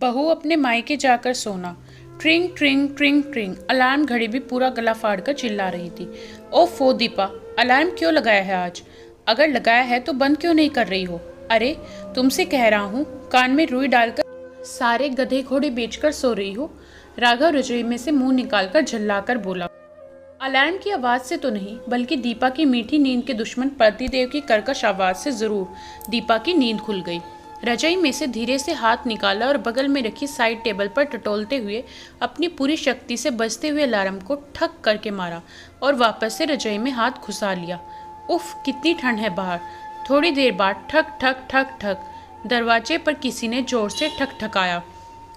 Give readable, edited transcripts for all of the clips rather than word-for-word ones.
बहू अपने मायके जाकर सोना। ट्रिंग ट्रिंग ट्रिंग ट्रिंग अलार्म घड़ी भी पूरा गला फाड़कर चिल्ला रही थी। ओफो दीपा, अलार्म क्यों लगाया है आज? अगर लगाया है तो बंद क्यों नहीं कर रही हो? अरे तुमसे कह रहा हूँ, कान में रुई डालकर सारे गधे घोड़े बेचकर सो रही हो। राघव रजोई में से मुंह निकालकर झल्लाकर बोला। अलार्म की आवाज से तो नहीं, बल्कि दीपा की मीठी नींद के दुश्मन पतिदेव की कर्कश आवाज से जरूर दीपा की नींद खुल गई। रजाई में से धीरे से हाथ निकाला और बगल में रखी साइड टेबल पर टटोलते हुए अपनी पूरी शक्ति से बजते हुए अलार्म को ठक करके मारा और वापस से रजाई में हाथ घुसा लिया। उफ, कितनी ठंड है बाहर। थोड़ी देर बाद ठक ठक ठक ठक दरवाजे पर किसी ने जोर से ठकठकाया।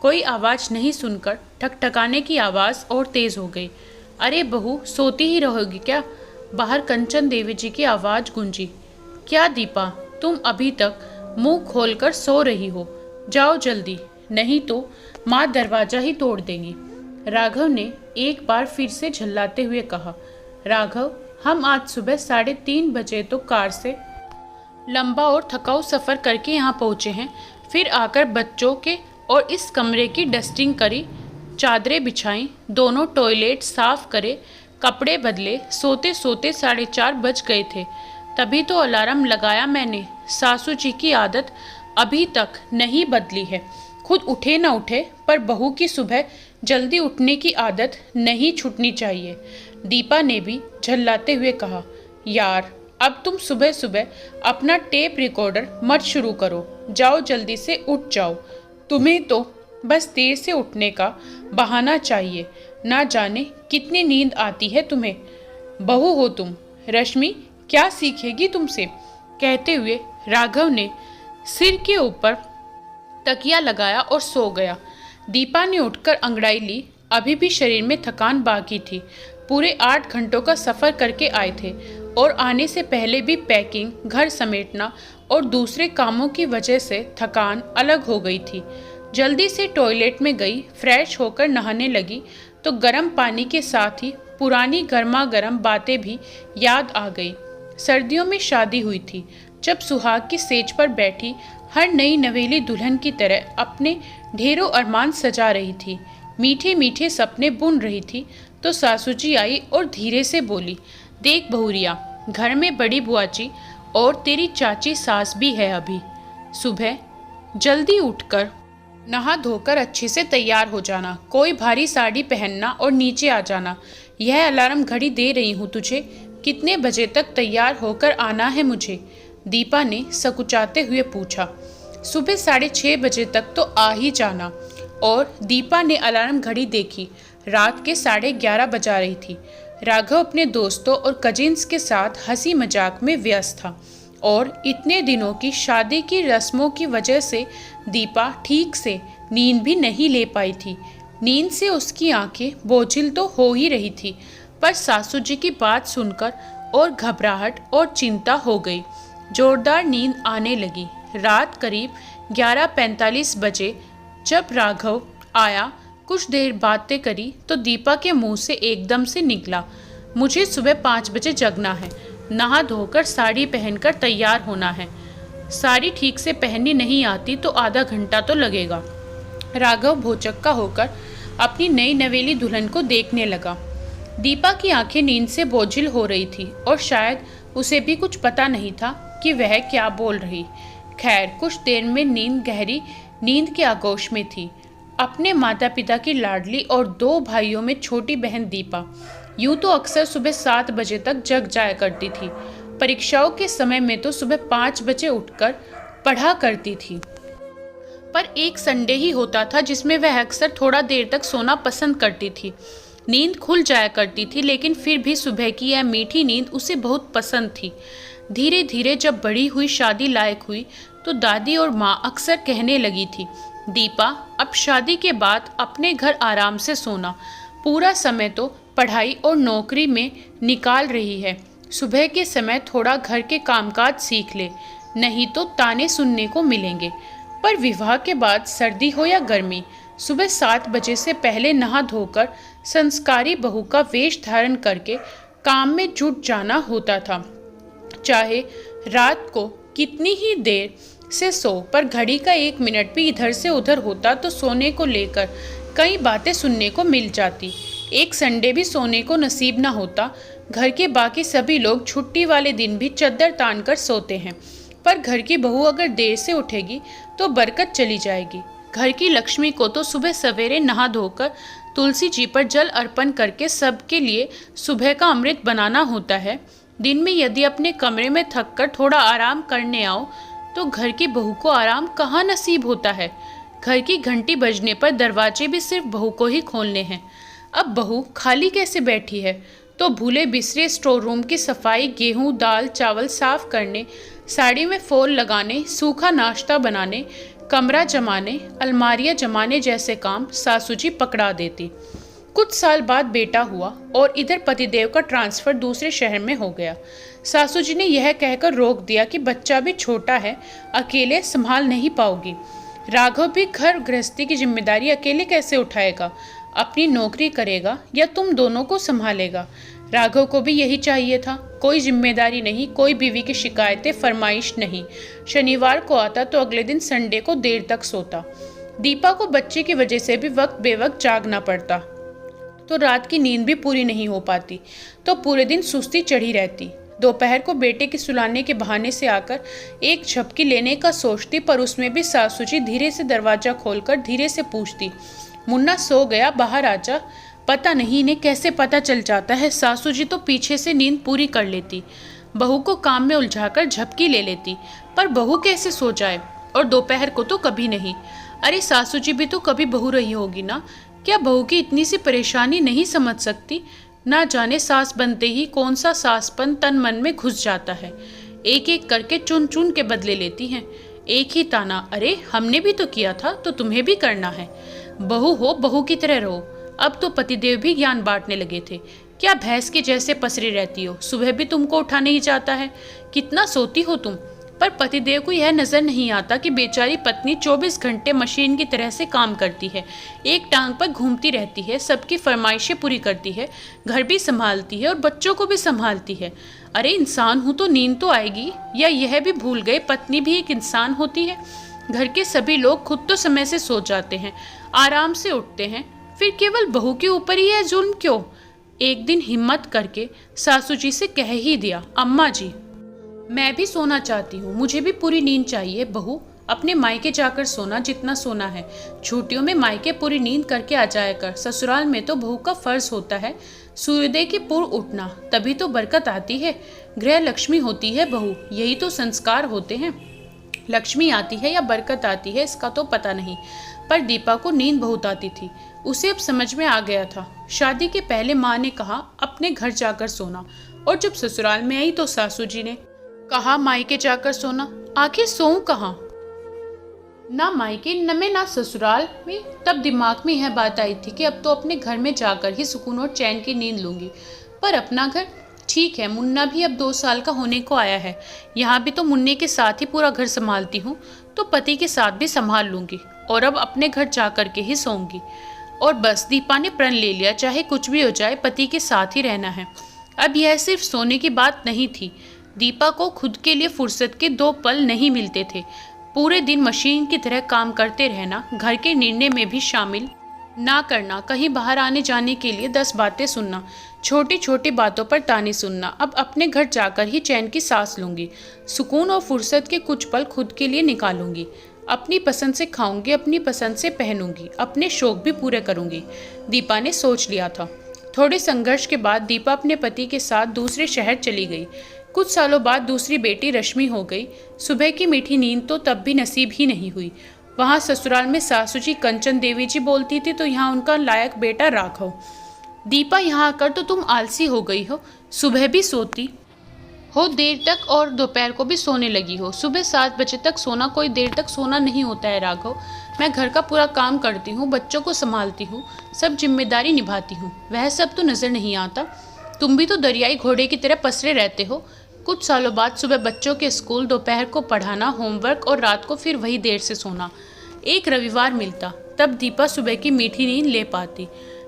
कोई आवाज नहीं सुनकर ठकठकाने की आवाज और तेज हो गई। अरे बहू, सोती ही रहोगी क्या? बाहर कंचन देवी जी की आवाज गूंजी। क्या दीपा, तुम अभी तक मुंह खोलकर सो रही हो? जाओ जल्दी, नहीं तो माँ दरवाजा ही तोड़ देंगी। राघव ने एक बार फिर से झल्लाते हुए कहा। राघव, हम आज सुबह 3:30 बजे तो कार से लंबा और थकाऊ सफ़र करके यहाँ पहुँचे हैं। फिर आकर बच्चों के और इस कमरे की डस्टिंग करी, चादरें बिछाई, दोनों टॉयलेट साफ करे, कपड़े बदले। सोते सोते 4:30 बज गए थे। तभी तो अलार्म लगाया मैंने। सासू जी की आदत अभी तक नहीं बदली है। खुद उठे ना उठे, पर बहू की सुबह जल्दी उठने की आदत नहीं छूटनी चाहिए। दीपा ने भी झल्लाते हुए कहा। यार, अब तुम सुबह सुबह अपना टेप रिकॉर्डर मत शुरू करो। जाओ जल्दी से उठ जाओ। तुम्हें तो बस देर से उठने का बहाना चाहिए। ना जाने कितनी नींद आती है तुम्हें। बहू हो तुम, रश्मि क्या सीखेगी तुमसे? कहते हुए राघव ने सिर के ऊपर तकिया लगाया और सो गया। दीपा ने उठकर अंगड़ाई ली। अभी भी शरीर में थकान बाकी थी। पूरे 8 घंटों का सफ़र करके आए थे और आने से पहले भी पैकिंग, घर समेटना और दूसरे कामों की वजह से थकान अलग हो गई थी। जल्दी से टॉयलेट में गई, फ्रेश होकर नहाने लगी तो गर्म पानी के साथ ही पुरानी गर्मा गर्म बातें भी याद आ गई। सर्दियों में शादी हुई थी, जब सुहाग की सेज पर बैठी हर नई नवेली दुल्हन की तरह अपने ढेरों अरमान सजा रही थी, मीठे मीठे सपने बुन रही थी, तो सासू जी आई और धीरे से बोली। देख बहुरिया, घर में बड़ी बुआची और तेरी चाची सास भी है। अभी सुबह जल्दी उठकर नहा धोकर अच्छे से तैयार हो जाना। कोई भारी साड़ी पहनना और नीचे आ जाना। यह अलार्म घड़ी दे रही हूँ तुझे। कितने बजे तक तैयार होकर आना है मुझे? दीपा ने सकुचाते हुए पूछा। सुबह 6:30 बजे तक तो आ ही जाना। और दीपा ने अलार्म घड़ी देखी। रात के 11:30 बजा रही थी। राघव अपने दोस्तों और कजिन्स के साथ हंसी मजाक में व्यस्त था और इतने दिनों की शादी की रस्मों की वजह से दीपा ठीक से नींद भी नहीं ले पाई थी। नींद से उसकी आंखें बोझिल तो हो ही रही थी, पर सासू जी की बात सुनकर और घबराहट और चिंता हो गई। जोरदार नींद आने लगी। रात करीब 11:45 बजे जब राघव आया, कुछ देर बातें करी तो दीपा के मुंह से एकदम से निकला, मुझे सुबह 5 बजे जगना है। नहा धोकर साड़ी पहनकर तैयार होना है। साड़ी ठीक से पहननी नहीं आती तो आधा घंटा तो लगेगा। राघव भौचक्का होकर अपनी नई नवेली दुल्हन को देखने लगा। दीपा की आंखें नींद से बोझिल हो रही थी और शायद उसे भी कुछ पता नहीं था कि वह क्या बोल रही। खैर, कुछ देर में नींद गहरी नींद के आगोश में थी। अपने माता पिता की लाडली और 2 भाइयों में छोटी बहन दीपा यूं तो अक्सर सुबह 7 बजे तक जग जाया करती थी। परीक्षाओं के समय में तो सुबह 5 बजे उठकर पढ़ा करती थी। पर एक संडे ही होता था जिसमें वह अक्सर थोड़ा देर तक सोना पसंद करती थी। नींद खुल जाया करती थी, लेकिन फिर भी सुबह की यह मीठी नींद उसे बहुत पसंद थी। धीरे धीरे जब बड़ी हुई, शादी लायक हुई, तो दादी और माँ अक्सर कहने लगी थी, दीपा अब शादी के बाद अपने घर आराम से सोना। पूरा समय तो पढ़ाई और नौकरी में निकाल रही है। सुबह के समय थोड़ा घर के कामकाज सीख ले, नहीं तो ताने सुनने को मिलेंगे। पर विवाह के बाद सर्दी हो या गर्मी, सुबह 7 बजे से पहले नहा धोकर संस्कारी बहू का वेश धारण करके काम में जुट जाना होता था। चाहे रात को कितनी ही देर से सो, पर घड़ी का 1 मिनट भी इधर से उधर होता तो सोने को लेकर कई बातें सुनने को मिल जाती। एक संडे भी सोने को नसीब ना होता। घर के बाकी सभी लोग छुट्टी वाले दिन भी चद्दर तान कर सोते हैं, पर घर की बहू अगर देर से उठेगी तो बरकत चली जाएगी। घर की लक्ष्मी को तो सुबह सवेरे नहा धोकर तुलसी जी पर जल अर्पण करके सबके लिए सुबह का अमृत बनाना होता है। दिन में यदि अपने कमरे में थक कर थोड़ा आराम करने आओ तो घर की बहू को आराम कहाँ नसीब होता है। घर की घंटी बजने पर दरवाजे भी सिर्फ बहू को ही खोलने हैं। अब बहू खाली कैसे बैठी है तो भूले बिसरे स्टोर रूम की सफाई, गेहूं दाल चावल साफ करने, साड़ी में फॉल लगाने, सूखा नाश्ता बनाने, कमरा जमाने, अलमारियां जमाने जैसे काम सासू जी पकड़ा देती। कुछ साल बाद बेटा हुआ और इधर पतिदेव का ट्रांसफ़र दूसरे शहर में हो गया। सासू जी ने यह कहकर रोक दिया कि बच्चा भी छोटा है, अकेले संभाल नहीं पाओगी। राघव भी घर गृहस्थी की जिम्मेदारी अकेले कैसे उठाएगा, अपनी नौकरी करेगा या तुम दोनों को संभालेगा। राघव को भी यही चाहिए था, कोई जिम्मेदारी नहीं, कोई बीवी की शिकायतें फरमाइश नहीं। शनिवार को आता तो अगले दिन संडे को देर तक सोता। दीपा को बच्चे की वजह से भी वक्त बेवक्त जागना पड़ता तो रात की नींद भी पूरी नहीं हो पाती, तो पूरे दिन सुस्ती चढ़ी रहती। दोपहर को बेटे की सुलाने के बहाने से आकर एक झपकी लेने का सोचती, पर उसमें भी सासू जी धीरे से दरवाजा खोलकर धीरे से पूछती, मुन्ना सो गया, बाहर आजा। पता नहीं इन्हें कैसे पता चल जाता है। सासू जी तो पीछे से नींद पूरी कर लेती, बहू को काम में उलझाकर झपकी ले लेती, पर बहू कैसे सो जाए। और दोपहर को तो कभी नहीं। अरे सासू जी भी तो कभी बहू रही होगी ना, क्या बहू की इतनी सी परेशानी नहीं समझ सकती। ना जाने सास बनते ही कौन सा सासपन तन मन में घुस जाता है। एक एक करके चुन चुन के बदले लेती हैं। एक ही ताना, अरे हमने भी तो किया था तो तुम्हें भी करना है। बहू हो बहू की तरह रहो। अब तो पतिदेव भी ज्ञान बांटने लगे थे। क्या भैंस के जैसे पसरी रहती हो, सुबह भी तुमको उठा नहीं जाता है, कितना सोती हो तुम। पर पतिदेव को यह नजर नहीं आता कि बेचारी पत्नी 24 घंटे मशीन की तरह से काम करती है, एक टांग पर घूमती रहती है, सबकी फरमाइशें पूरी करती है, घर भी संभालती है और बच्चों को भी संभालती है। अरे इंसान हूँ तो नींद तो आएगी। या यह भी भूल गए पत्नी भी एक इंसान होती है। घर के सभी लोग खुद तो समय से सो जाते हैं, आराम से उठते हैं, फिर केवल बहू के ऊपर ही यह जुल्म क्यों। एक दिन हिम्मत करके सासू जी से कह ही दिया, अम्मा जी मैं भी सोना चाहती हूँ, मुझे भी पूरी नींद चाहिए। बहू अपने मायके जाकर सोना जितना सोना है, छुट्टियों में मायके पूरी नींद करके आ जाया कर। ससुराल में तो बहू का फर्ज होता है सूर्योदय के पूर्व उठना, तभी तो बरकत आती है। गृह लक्ष्मी होती है बहू, यही तो संस्कार होते हैं। लक्ष्मी आती है या बरकत आती है इसका तो पता नहीं, पर दीपा को नींद बहुत आती थी। उसे अब समझ में आ गया था। शादी के पहले माँ ने कहा अपने घर जाकर सोना, और जब ससुराल में आई तो सासू जी ने कहा मायके जाकर सोना। आखिर सोऊं कहाँ, ना मायके न में ना ससुराल में। तब दिमाग में यह बात आई थी कि अब तो अपने घर में जाकर ही सुकून और चैन की नींद लूंगी। पर अपना घर ठीक है, मुन्ना भी अब 2 साल का होने को आया है, यहाँ भी तो मुन्ने के साथ ही पूरा घर संभालती हूँ, तो पति के साथ भी संभाल लूंगी और अब अपने घर जा कर के ही सोऊंगी। और बस दीपा ने प्रण ले लिया, चाहे कुछ भी हो जाए पति के साथ ही रहना है। अब यह सिर्फ सोने की बात नहीं थी, दीपा को खुद के लिए फुर्सत के 2 पल नहीं मिलते थे। पूरे दिन मशीन की तरह काम करते रहना, घर के निर्णय में भी शामिल ना करना, कहीं बाहर आने जाने के लिए 10 बातें सुनना, छोटी छोटी बातों पर ताने सुनना। अब अपने घर जाकर ही चैन की सांस लूंगी, सुकून और फुर्सत के कुछ पल खुद के लिए निकालूंगी। अपनी पसंद से खाऊंगी, अपनी पसंद से पहनूंगी, अपने शौक भी पूरे करूंगी, दीपा ने सोच लिया था। थोड़े संघर्ष के बाद दीपा अपने पति के साथ दूसरे शहर चली गई। कुछ सालों बाद दूसरी बेटी रश्मि हो गई। सुबह की मीठी नींद तो तब भी नसीब ही नहीं हुई। वहाँ ससुराल में सासू जी कंचन देवी जी बोलती थी, तो यहाँ उनका लायक बेटा राघव। दीपा यहाँ आकर तो तुम आलसी हो गई हो, सुबह भी सोती हो देर तक और दोपहर को भी सोने लगी हो। सुबह 7 बजे तक सोना कोई देर तक सोना नहीं होता है राघव। मैं घर का पूरा काम करती हूँ, बच्चों को संभालती हूँ, सब जिम्मेदारी निभाती हूँ, वह सब तो नज़र नहीं आता। तुम भी तो दरियाई घोड़े की तरह पसरे रहते हो। कुछ सालों बाद सुबह बच्चों के स्कूल, दोपहर को पढ़ाना, होमवर्क और रात को फिर वही देर से सोना। एक रविवार मिलता तब दीपा सुबह की मीठी नींद ले पाती।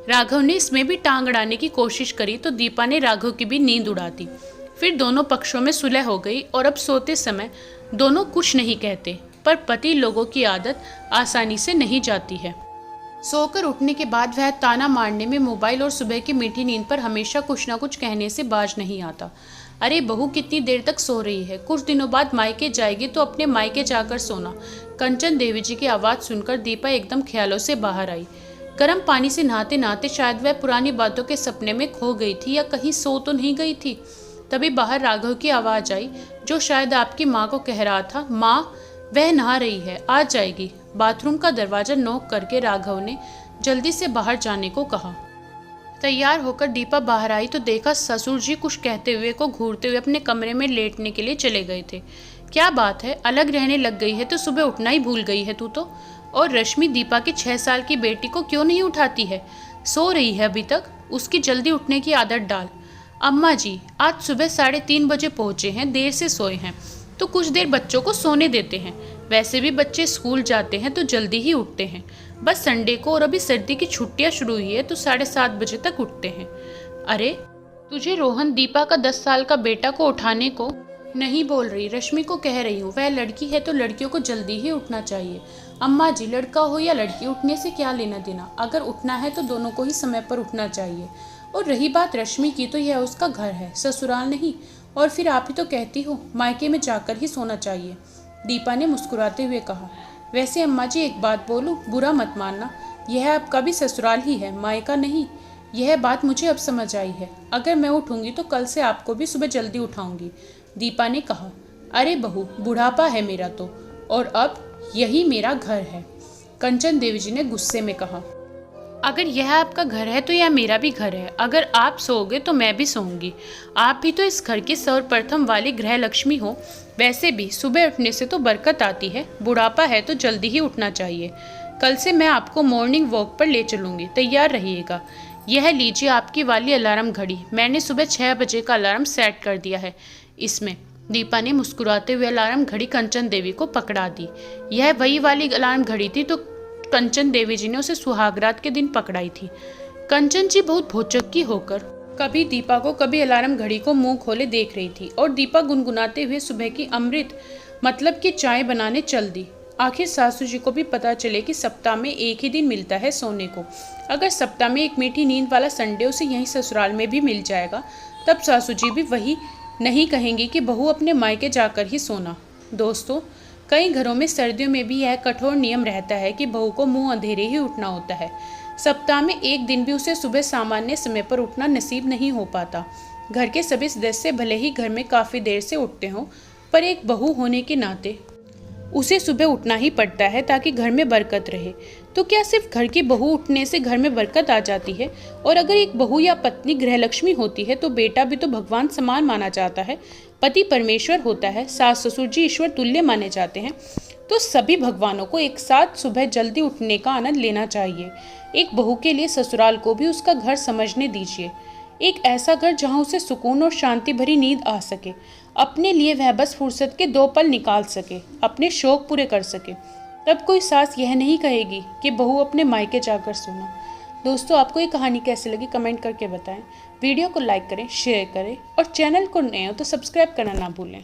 राघव ने इसमें भी टांग अड़ाने की कोशिश करी तो दीपा ने राघव की भी नींद उड़ा दी। फिर दोनों पक्षों में सुलह हो गई और अब सोते समय दोनों कुछ नहीं कहते, पर पति लोगों की आदत आसानी से नहीं जाती है। सोकर उठने के बाद वह ताना मारने में मोबाइल और सुबह की मीठी नींद पर हमेशा कुछ ना कुछ कहने से बाज नहीं आता। अरे बहू कितनी देर तक सो रही है, कुछ दिनों बाद मायके जाएगी तो अपने मायके जाकर सोना। कंचन देवी जी की आवाज़ सुनकर दीपा एकदम ख्यालों से बाहर आई। गर्म पानी से नहाते नहाते शायद वह पुरानी बातों के सपने में खो गई थी या कहीं सो तो नहीं गई थी। तभी बाहर राघव की आवाज़ आई, जो शायद आपकी माँ को कह रहा था, माँ वह नहा रही है, आ जाएगी। बाथरूम का दरवाज़ा नॉक करके राघव ने जल्दी से बाहर जाने को कहा। तैयार होकर दीपा बाहर आई तो देखा ससुर जी कुछ कहते हुए को घूरते हुए अपने कमरे में लेटने के लिए चले गए थे। क्या बात है, अलग रहने लग गई है तो सुबह उठना ही भूल गई है तू तो। और रश्मि दीपा की 6 साल की बेटी को क्यों नहीं उठाती है, सो रही है अभी तक, उसकी जल्दी उठने की आदत डाल। अम्मा जी आज सुबह 3:30 बजे पहुँचे हैं, देर से सोए हैं तो कुछ देर बच्चों को सोने देते हैं। वैसे भी बच्चे स्कूल जाते हैं तो जल्दी ही उठते हैं, बस संडे को और अभी सर्दी की छुट्टियां शुरू हुई है तो 7:30 बजे तक उठते हैं। अरे तुझे रोहन दीपा का 10 साल का बेटा को उठाने को नहीं बोल रही, रश्मि को कह रही हूँ, वह लड़की है तो लड़कियों को जल्दी ही उठना चाहिए। अम्मा जी लड़का हो या लड़की, उठने से क्या लेना देना, अगर उठना है तो दोनों को ही समय पर उठना चाहिए। और रही बात रश्मि की तो यह उसका घर है, ससुराल नहीं। और फिर आप ही तो कहती हो मायके में जाकर ही सोना चाहिए, दीपा ने मुस्कुराते हुए कहा। वैसे अम्मा जी एक बात बोलूं, बुरा मत मानना, यह आपका भी ससुराल ही है, मायका नहीं। यह बात मुझे अब समझ आई है, अगर मैं उठूंगी तो कल से आपको भी सुबह जल्दी उठाऊंगी, दीपा ने कहा। अरे बहू बुढ़ापा है मेरा तो, और अब यही मेरा घर है, कंचन देवी जी ने गुस्से में कहा। अगर यह आपका घर है तो यह मेरा भी घर है, अगर आप सोओगे तो मैं भी सोऊंगी। आप भी तो इस घर की सर्वप्रथम वाली गृह लक्ष्मी हो। वैसे भी सुबह उठने से तो बरकत आती है, बुढ़ापा है तो जल्दी ही उठना चाहिए। कल से मैं आपको मॉर्निंग वॉक पर ले चलूँगी, तैयार रहिएगा। यह लीजिए आपकी वाली अलार्म घड़ी, मैंने सुबह 6 बजे का अलार्म सेट कर दिया है इसमें। दीपा ने मुस्कुराते हुए अलार्म घड़ी कंचन देवी को पकड़ा दी। यह वही वाली अलार्म घड़ी थी तो कंचन देवी जी ने उसे सुहागरात के दिन पकड़ाई थी। कंचन जी बहुत भौचक्की होकर कभी दीपा को कभी अलार्म घड़ी को मुंह खोले देख रही थी, और दीपा गुनगुनाते हुए सुबह की अमृत मतलब की चाय बनाने चल दी। आखिर सासू जी को भी पता चले कि सप्ताह में एक ही दिन मिलता है सोने को। अगर सप्ताह में एक मीठी नींद वाला संडे उसे यहीं ससुराल में भी मिल जाएगा, तब सासू जी भी वही नहीं कहेंगी कि बहू अपने मायके जाकर ही सोना। दोस्तों, कई घरों में सर्दियों में भी यह कठोर नियम रहता है कि बहू को मुंह अंधेरे ही उठना होता है। सप्ताह में एक दिन भी उसे सुबह सामान्य समय पर उठना नसीब नहीं हो पाता। घर के सभी सदस्य भले ही घर में काफ़ी देर से उठते हों, पर एक बहू होने के नाते उसे सुबह उठना ही पड़ता है ताकि घर में बरकत रहे। तो क्या सिर्फ घर की बहू उठने से घर में बरकत आ जाती है? और अगर एक बहू या पत्नी गृहलक्ष्मी होती है तो बेटा भी तो भगवान समान माना जाता है, पति परमेश्वर होता है, सास ससुर जी ईश्वर तुल्य माने जाते हैं। तो सभी भगवानों को एक साथ सुबह जल्दी उठने का आनंद लेना चाहिए। एक बहू के लिए ससुराल को भी उसका घर समझने दीजिए, एक ऐसा घर जहाँ उसे सुकून और शांति भरी नींद आ सके, अपने लिए वह बस फुर्सत के 2 पल निकाल सके, अपने शौक पूरे कर सके। तब कोई सास यह नहीं कहेगी कि बहू अपने मायके जाकर सोना। दोस्तों, आपको ये कहानी कैसी लगी कमेंट करके बताएं। वीडियो को लाइक करें, शेयर करें और चैनल को नए हो तो सब्सक्राइब करना ना भूलें।